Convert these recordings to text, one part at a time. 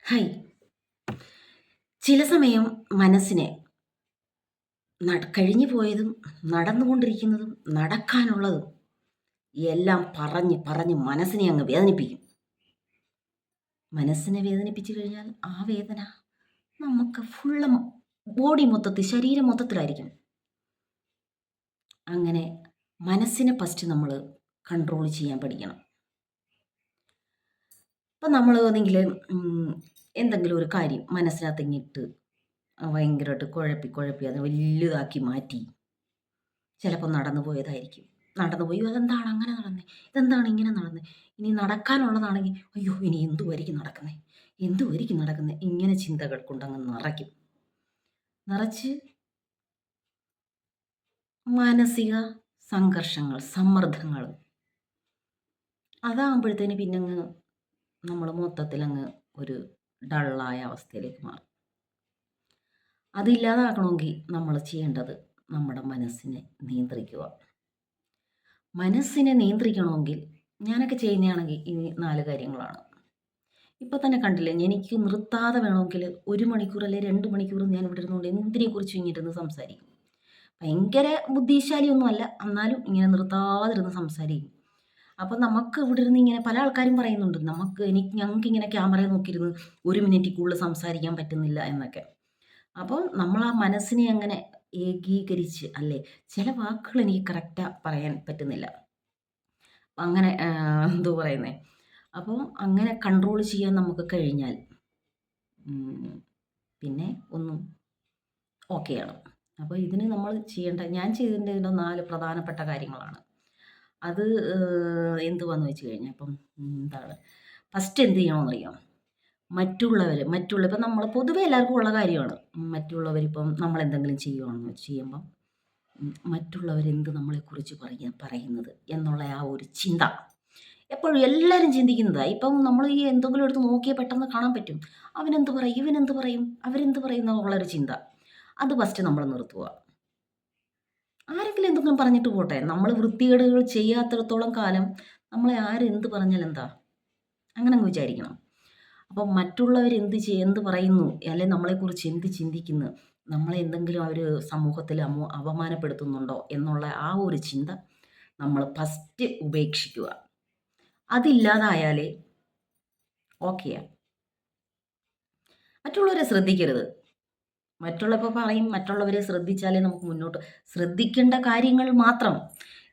Hi. ചില സമയം മനസ്സിനെ കഴിഞ്ഞു പോയതും നടന്നുകൊണ്ടിരിക്കുന്നതും നടക്കാനുള്ളതും എല്ലാം പറഞ്ഞ് പറഞ്ഞ് മനസ്സിനെ അങ്ങ് വേദനിപ്പിക്കും. മനസ്സിനെ വേദനിപ്പിച്ചു കഴിഞ്ഞാൽ ആ വേദന നമുക്ക് ഫുള്ള് ബോഡി മൊത്തത്തിൽ ശരീരം മൊത്തത്തിലായിരിക്കും. അങ്ങനെ മനസ്സിനെ ഫസ്റ്റ് നമ്മൾ കൺട്രോൾ ചെയ്യാൻ പഠിക്കണം. ഇപ്പം നമ്മൾ എന്തെങ്കിലും ഒരു കാര്യം മനസ്സിനകത്ത് ഇങ്ങിട്ട് ഭയങ്കരമായിട്ട് കുഴപ്പി അത് വലുതാക്കി മാറ്റി ചിലപ്പോൾ നടന്നു പോയതായിരിക്കും. നടന്നുപോയി അതെന്താണ് അങ്ങനെ നടന്നത്, ഇതെന്താണ് ഇങ്ങനെ നടന്നത്, ഇനി നടക്കാനുള്ളതാണെങ്കിൽ അയ്യോ ഇനി എന്തുമായിരിക്കും നടക്കുന്നത് ഇങ്ങനെ ചിന്തകൾ കൊണ്ടങ്ങ് നിറച്ച് മാനസിക സംഘർഷങ്ങൾ, സമ്മർദ്ദങ്ങൾ അതാകുമ്പോഴത്തേന് പിന്നെ അങ്ങ് നമ്മൾ മൊത്തത്തിലങ്ങ് ഒരു ഡള്ളായ അവസ്ഥയിലേക്ക് മാറും. അതില്ലാതാക്കണമെങ്കിൽ നമ്മൾ ചെയ്യേണ്ടത് നമ്മുടെ മനസ്സിനെ നിയന്ത്രിക്കുക. മനസ്സിനെ നിയന്ത്രിക്കണമെങ്കിൽ ഞാനൊക്കെ ചെയ്യുന്നതാണെങ്കിൽ ഈ 4 കാര്യങ്ങളാണ്. ഇപ്പം തന്നെ കണ്ടില്ലേ, എനിക്ക് നിർത്താതെ വേണമെങ്കിൽ 1 മണിക്കൂർ അല്ലെങ്കിൽ 2 മണിക്കൂർ ഞാൻ ഇവിടെ ഇരുന്നുകൊണ്ട് എന്തിനെക്കുറിച്ചും ഇങ്ങിരുന്ന് സംസാരിക്കും. ഭയങ്കര ബുദ്ധിശാലിയൊന്നും അല്ല, എന്നാലും ഇങ്ങനെ നിർത്താതിരുന്ന് സംസാരിക്കും. അപ്പം നമുക്ക് ഇവിടെ ഇരുന്ന് ഇങ്ങനെ പല ആൾക്കാരും പറയുന്നുണ്ട്, ഞങ്ങൾക്കിങ്ങനെ ക്യാമറയെ നോക്കിയിരുന്ന് 1 മിനിറ്റിൽ കൂടുതൽ സംസാരിക്കാൻ പറ്റുന്നില്ല എന്നൊക്കെ. അപ്പോൾ നമ്മൾ ആ മനസ്സിനെ അങ്ങനെ ഏകീകരിച്ച് അല്ലേ, ചില വാക്കുകൾ എനിക്ക് കറക്റ്റാ പറയാൻ പറ്റുന്നില്ല. അങ്ങനെ എന്തോ പറയുന്നത്, അപ്പോൾ അങ്ങനെ കൺട്രോൾ ചെയ്യാൻ നമുക്ക് കഴിഞ്ഞാൽ പിന്നെ ഒന്നും ഓക്കെയാണ്. അപ്പോൾ ഇതിന് നമ്മൾ ഞാൻ ചെയ്തതിൻ്റെ 4 പ്രധാനപ്പെട്ട കാര്യങ്ങളാണ്. അത് എന്തുവാന്ന് വെച്ച് കഴിഞ്ഞാൽ ഇപ്പം എന്താണ് ഫസ്റ്റ് എന്ത് ചെയ്യണമെന്നറിയാമോ? ഇപ്പം നമ്മൾ പൊതുവെ എല്ലാവർക്കും ഉള്ള കാര്യമാണ്. മറ്റുള്ളവരിപ്പം നമ്മളെന്തെങ്കിലും ചെയ്യുമ്പം മറ്റുള്ളവരെന്ത് നമ്മളെക്കുറിച്ച് പറയുന്നത് എന്നുള്ള ആ ഒരു ചിന്ത എപ്പോഴും എല്ലാവരും ചിന്തിക്കുന്നതാണ്. ഇപ്പം നമ്മൾ ഈ എന്തെങ്കിലും എടുത്ത് നോക്കിയാൽ പെട്ടെന്ന് കാണാൻ പറ്റും. അവനെന്ത് പറയും, ഇവനെന്ത് പറയും, അവരെന്ത് പറയും എന്നുള്ളൊരു ചിന്ത. അത് ഫസ്റ്റ് നമ്മൾ നിർത്തുക. ആരെങ്കിലും എന്തെങ്കിലും പറഞ്ഞിട്ട് പോട്ടെ, നമ്മൾ വൃത്തികേടുകൾ ചെയ്യാത്തിടത്തോളം കാലം നമ്മളെ ആരെന്ത് പറഞ്ഞാൽ എന്താ, അങ്ങനെ അങ്ങ് വിചാരിക്കണം. അപ്പം മറ്റുള്ളവർ എന്ത് പറയുന്നു, അല്ലെങ്കിൽ നമ്മളെക്കുറിച്ച് എന്ത് ചിന്തിക്കുന്നു, നമ്മളെ എന്തെങ്കിലും അവർ സമൂഹത്തിൽ അവമാനപ്പെടുത്തുന്നുണ്ടോ എന്നുള്ള ആ ഒരു ചിന്ത നമ്മൾ ഫസ്റ്റ് ഉപേക്ഷിക്കുക. അതില്ലാതായാലേ ഓക്കെയാണ്. മറ്റുള്ളവരെ ശ്രദ്ധിക്കരുത്. മറ്റുള്ളവരെ ശ്രദ്ധിച്ചാലേ നമുക്ക് മുന്നോട്ട് ശ്രദ്ധിക്കേണ്ട കാര്യങ്ങൾ മാത്രം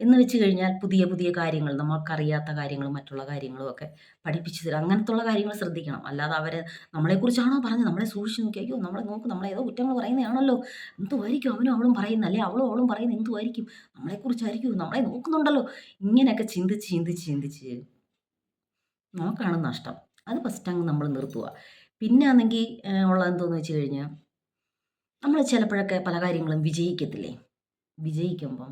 എന്ന് വെച്ച് കഴിഞ്ഞാൽ പുതിയ പുതിയ കാര്യങ്ങൾ, നമുക്കറിയാത്ത കാര്യങ്ങളും മറ്റുള്ള കാര്യങ്ങളും ഒക്കെ പഠിപ്പിച്ചു തരും. അങ്ങനത്തുള്ള കാര്യങ്ങൾ ശ്രദ്ധിക്കണം. അല്ലാതെ നമ്മളെക്കുറിച്ചാണോ പറഞ്ഞത്, നമ്മളെ സൂക്ഷിച്ച് നോക്കി അയ്യോ നമ്മളെ നമ്മളേതോ കുറ്റങ്ങൾ പറയുന്നതാണല്ലോ, എന്തുമായിരിക്കും അവനും അവളും പറയുന്നത്, അല്ലെ അവളും പറയുന്നത് എന്തുമായിരിക്കും, നമ്മളെക്കുറിച്ചായിരിക്കും, നമ്മളെ നോക്കുന്നുണ്ടല്ലോ, ഇങ്ങനെയൊക്കെ ചിന്തിച്ച് നമുക്കാണ് നഷ്ടം. അത് ഫസ്റ്റ് അങ്ങ് നമ്മൾ നിർത്തുക. പിന്നെ ആണെങ്കിൽ ഉള്ളതെന്തോന്ന് വെച്ച് കഴിഞ്ഞാൽ നമ്മൾ ചിലപ്പോഴൊക്കെ പല കാര്യങ്ങളും വിജയിക്കത്തില്ലേ, വിജയിക്കുമ്പം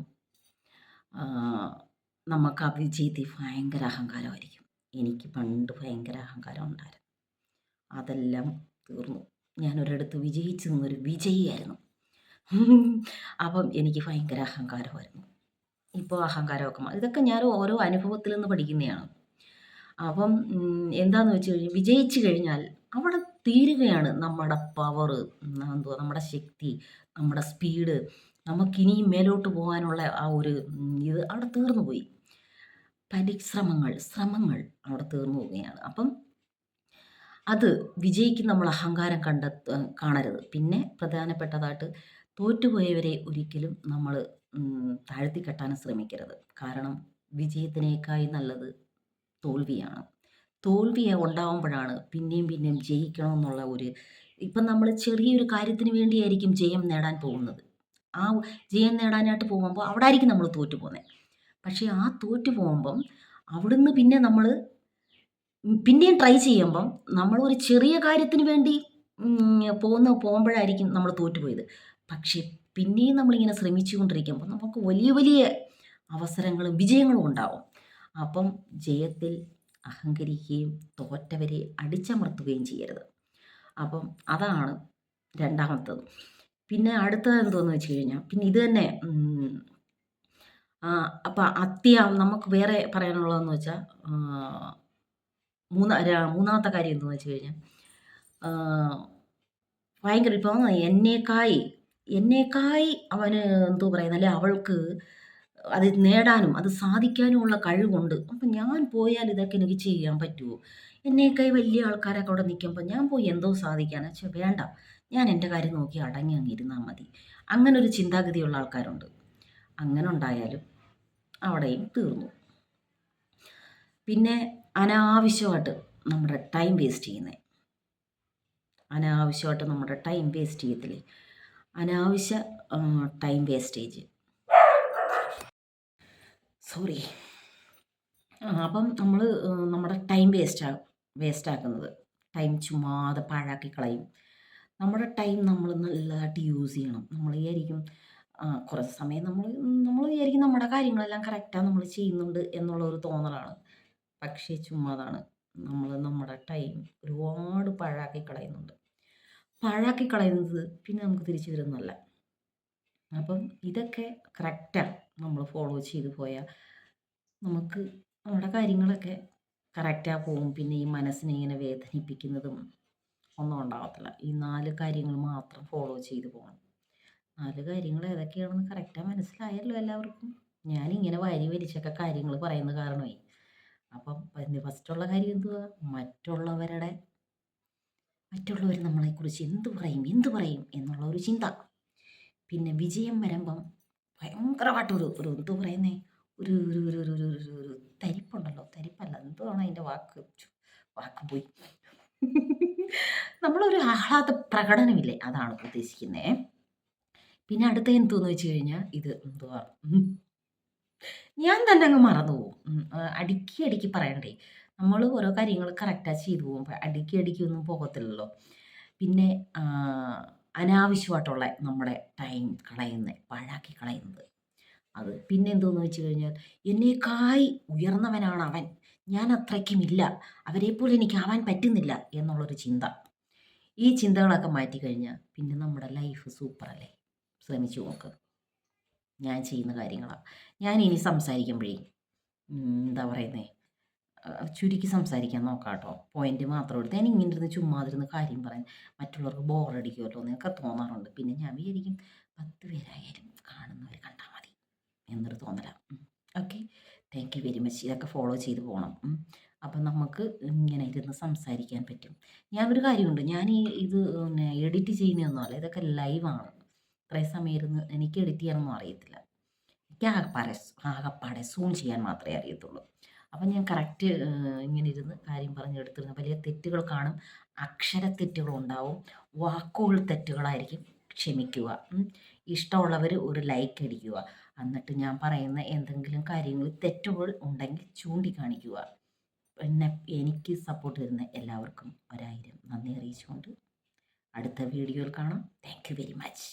നമുക്ക് ആ വിജയത്തിൽ ഭയങ്കര അഹങ്കാരമായിരിക്കും. എനിക്ക് പണ്ട് ഭയങ്കര അഹങ്കാരം ഉണ്ടായിരുന്നു, അതെല്ലാം തീർന്നു. ഞാനൊരിടത്ത് വിജയിച്ചു നിന്നൊരു വിജയിയായിരുന്നു. അപ്പം എനിക്ക് ഭയങ്കര അഹങ്കാരമായിരുന്നു. ഇപ്പോൾ അഹങ്കാരമൊക്കെ ഇതൊക്കെ ഞാൻ ഓരോ അനുഭവത്തിൽ നിന്ന് പഠിക്കുന്നതാണ്. അപ്പം എന്താണെന്ന് വെച്ച് കഴിഞ്ഞാൽ വിജയിച്ചു കഴിഞ്ഞാൽ അവിടെ തീരുകയാണ് നമ്മുടെ പവറ്, നമ്മുടെ ശക്തി, നമ്മുടെ സ്പീഡ്, നമുക്കിനിയും മേലോട്ട് പോകാനുള്ള ആ ഒരു ഇത് അവിടെ തീർന്നു പോയി. ശ്രമങ്ങൾ അവിടെ തീർന്നു പോവുകയാണ്. അപ്പം അത് വിജയിക്ക് നമ്മൾ അഹങ്കാരം കാണരുത്. പിന്നെ പ്രധാനപ്പെട്ടതായിട്ട് തോറ്റുപോയവരെ ഒരിക്കലും നമ്മൾ താഴ്ത്തിക്കെട്ടാനും ശ്രമിക്കരുത്. കാരണം വിജയത്തിനേക്കായി നല്ലത് തോൽവിയാണ്. തോൽവി ഉണ്ടാവുമ്പോഴാണ് പിന്നെയും ജയിക്കണമെന്നുള്ള ഇപ്പം നമ്മൾ ചെറിയൊരു കാര്യത്തിന് വേണ്ടിയായിരിക്കും ജയം നേടാൻ പോകുന്നത്. ആ ജയം നേടാനായിട്ട് പോകുമ്പോൾ അവിടെ ആയിരിക്കും നമ്മൾ തോറ്റു പോകുന്നത്. പക്ഷേ ആ തോറ്റു പോകുമ്പം അവിടുന്ന് പിന്നെ നമ്മൾ പിന്നെയും ട്രൈ ചെയ്യുമ്പം നമ്മൾ ഒരു ചെറിയ കാര്യത്തിന് വേണ്ടി പോകുമ്പോഴായിരിക്കും നമ്മൾ തോറ്റുപോയത്. പക്ഷേ പിന്നെയും നമ്മളിങ്ങനെ ശ്രമിച്ചുകൊണ്ടിരിക്കുമ്പോൾ നമുക്ക് വലിയ വലിയ അവസരങ്ങളും വിജയങ്ങളും ഉണ്ടാവും. അപ്പം ജയത്തിൽ അഹങ്കരിക്കുകയും തോറ്റവരെ അടിച്ചമർത്തുകയും ചെയ്യരുത്. അപ്പം അതാണ് രണ്ടാമത്തത്. പിന്നെ അടുത്തത് എന്തോന്ന് വെച്ച് കഴിഞ്ഞാൽ പിന്നെ ഇത് തന്നെ അപ്പം നമുക്ക് വേറെ പറയാനുള്ളതെന്ന് വെച്ചാൽ മൂന്നാമത്തെ കാര്യം എന്തെന്ന് വെച്ച് കഴിഞ്ഞാൽ ഭയങ്കര ഇപ്പം എന്നേക്കായി അവന് എന്തോ പറയുന്നത്, അല്ലെ അവൾക്ക് അത് നേടാനും അത് സാധിക്കാനുമുള്ള കഴിവുണ്ട്. അപ്പം ഞാൻ പോയാൽ ഇതൊക്കെ എനിക്ക് ചെയ്യാൻ പറ്റുമോ? എന്നേക്കായി വലിയ ആൾക്കാരൊക്കെ അവിടെ നിൽക്കുമ്പോൾ ഞാൻ പോയി എന്തോ സാധിക്കാനാ? ഛെ വേണ്ട. ഞാൻ എൻ്റെ കാര്യം നോക്കി അടങ്ങി അങ്ങിരുന്നാൽ മതി. അങ്ങനൊരു ചിന്താഗതിയുള്ള ആൾക്കാരുണ്ട്. അങ്ങനെ ഉണ്ടായാലും അവിടെയും തീർന്നു. പിന്നെ അനാവശ്യമായിട്ട് നമ്മുടെ ടൈം വേസ്റ്റ് ചെയ്യുന്നത്. അനാവശ്യമായിട്ട് നമ്മുടെ ടൈം വേസ്റ്റ് ചെയ്യത്തില്ലേ? അനാവശ്യ ടൈം വേസ്റ്റേജ്. സോറി. അപ്പം നമ്മൾ നമ്മുടെ ടൈം വേസ്റ്റാക്കുന്നത്. ടൈം ചുമ്മാതെ പാഴാക്കി കളയും. നമ്മുടെ ടൈം നമ്മൾ നല്ലതായിട്ട് യൂസ് ചെയ്യണം. നമ്മൾ വിചാരിക്കും കുറച്ച് സമയം നമ്മൾ വിചാരിക്കും നമ്മുടെ കാര്യങ്ങളെല്ലാം കറക്റ്റാണ് നമ്മൾ ചെയ്യുന്നുണ്ട് എന്നുള്ളൊരു തോന്നലാണ്. പക്ഷേ ചുമ്മാതാണ്. നമ്മൾ നമ്മുടെ ടൈം ഒരുപാട് പാഴാക്കി കളയുന്നുണ്ട്. പാഴാക്കി കളയുന്നത് പിന്നെ നമുക്ക് തിരിച്ചു വരുന്നതല്ല. അപ്പം ഇതൊക്കെ കറക്റ്റാണ് നമ്മൾ ഫോളോ ചെയ്ത് പോയാൽ നമുക്ക് നമ്മുടെ കാര്യങ്ങളൊക്കെ കറക്റ്റായി പോകും. പിന്നെ ഈ മനസ്സിനെ ഇങ്ങനെ വേദനിപ്പിക്കുന്നതും ഒന്നും ഉണ്ടാകത്തില്ല. ഈ 4 കാര്യങ്ങൾ മാത്രം ഫോളോ ചെയ്ത് പോകണം. 4 കാര്യങ്ങൾ ഏതൊക്കെയാണെന്ന് കറക്റ്റായി മനസ്സിലായല്ലോ എല്ലാവർക്കും. ഞാനിങ്ങനെ വാരി വലിച്ചൊക്കെ കാര്യങ്ങൾ പറയുന്ന കാരണമേ. അപ്പം ഫസ്റ്റുള്ള കാര്യം എന്തുവാ? മറ്റുള്ളവർ നമ്മളെക്കുറിച്ച് എന്ത് പറയും എന്നുള്ള ഒരു ചിന്ത. പിന്നെ വിജയം വരുമ്പം ഭയങ്കരമായിട്ടൊരു എന്തോ പറയുന്നേ, ഒരു ഒരു ഒരു ഒരു ഒരു ഒരു ഒരു തരിപ്പുണ്ടല്ലോ, തരിപ്പല്ല, എന്തുവാണ് അതിൻ്റെ വാക്ക് പോയി. നമ്മളൊരു ആഹ്ലാദ പ്രകടനമില്ലേ, അതാണ് ഉദ്ദേശിക്കുന്നത്. പിന്നെ അടുത്ത എന്തോന്ന് വെച്ച് കഴിഞ്ഞാൽ ഇത് എന്തുവാ, ഞാൻ തന്നെ അങ്ങ് മറന്നു പോകും. അടുക്കി പറയണ്ടേ. നമ്മൾ ഓരോ കാര്യങ്ങൾ കറക്റ്റായി ചെയ്തു പോകുമ്പോൾ അടുക്കി ഒന്നും പോകത്തില്ലല്ലോ. പിന്നെ അനാവശ്യമായിട്ടുള്ള നമ്മുടെ ടൈം പാഴാക്കി കളയുന്നത്. അത് പിന്നെ എന്തോന്ന് വെച്ച് കഴിഞ്ഞാൽ, എന്നേക്കായി ഉയർന്നവനാണ് അവൻ, ഞാൻ അത്രയ്ക്കുമില്ല, അവരെപ്പോലെ എനിക്കാവാൻ പറ്റുന്നില്ല എന്നുള്ളൊരു ചിന്ത. ഈ ചിന്തകളൊക്കെ മാറ്റിക്കഴിഞ്ഞാൽ പിന്നെ നമ്മുടെ ലൈഫ് സൂപ്പറല്ലേ? ശ്രമിച്ചു നോക്ക്. ഞാൻ ചെയ്യുന്ന കാര്യങ്ങളാണ്. ഞാൻ ഇനി സംസാരിക്കുമ്പോഴേ എന്താ പറയുന്നത്, ചുരുക്കി സംസാരിക്കാൻ നോക്കാം കേട്ടോ. പോയിന്റ് മാത്രം എടുത്ത് ഞാൻ ഇങ്ങനെ ഇരുന്ന് ചുമ്മാതിരുന്ന് കാര്യം പറയാൻ മറ്റുള്ളവർക്ക് ബോറടിക്കുമല്ലോ എന്നൊക്കെ തോന്നാറുണ്ട്. പിന്നെ ഞാൻ വിചാരിക്കും 10 പേരായാലും കാണുന്നവർ കണ്ടാൽ മതി എന്നൊരു തോന്നലാണ്. Okay, thank you very much. ഇതൊക്കെ ഫോളോ ചെയ്ത് പോകണം. അപ്പം നമുക്ക് ഇങ്ങനെ ഇരുന്ന് സംസാരിക്കാൻ പറ്റും. ഞാനൊരു കാര്യമുണ്ട്, ഞാൻ ഇത് പിന്നെ എഡിറ്റ് ചെയ്യുന്നതൊന്നുമല്ല, ഇതൊക്കെ ലൈവാണ്. ഇത്രയും സമയം ഇരുന്ന് എനിക്ക് എഡിറ്റ് ചെയ്യാനൊന്നും അറിയത്തില്ല. എനിക്ക് ആകപ്പാടെ സൂം ചെയ്യാൻ മാത്രമേ അറിയത്തുള്ളൂ. അപ്പം ഞാൻ കറക്റ്റ് ഇങ്ങനെ ഇരുന്ന് കാര്യം പറഞ്ഞെടുത്തിരുന്ന വലിയ തെറ്റുകൾ കാണും, അക്ഷരത്തെറ്റുകളുണ്ടാവും, വാക്കുകൾ തെറ്റുകളായിരിക്കും, ക്ഷമിക്കുക. ഇഷ്ടമുള്ളവർ ഒരു ലൈക്ക് അടിക്കുക. എന്നിട്ട് ഞാൻ പറയുന്ന എന്തെങ്കിലും കാര്യങ്ങൾ തെറ്റുകൾ ഉണ്ടെങ്കിൽ ചൂണ്ടിക്കാണിക്കുക. പിന്നെ എനിക്ക് സപ്പോർട്ട് തരുന്ന എല്ലാവർക്കും 1000 നന്ദി അറിയിച്ചുകൊണ്ട് അടുത്ത വീഡിയോയിൽ കാണാം. Thank you very much.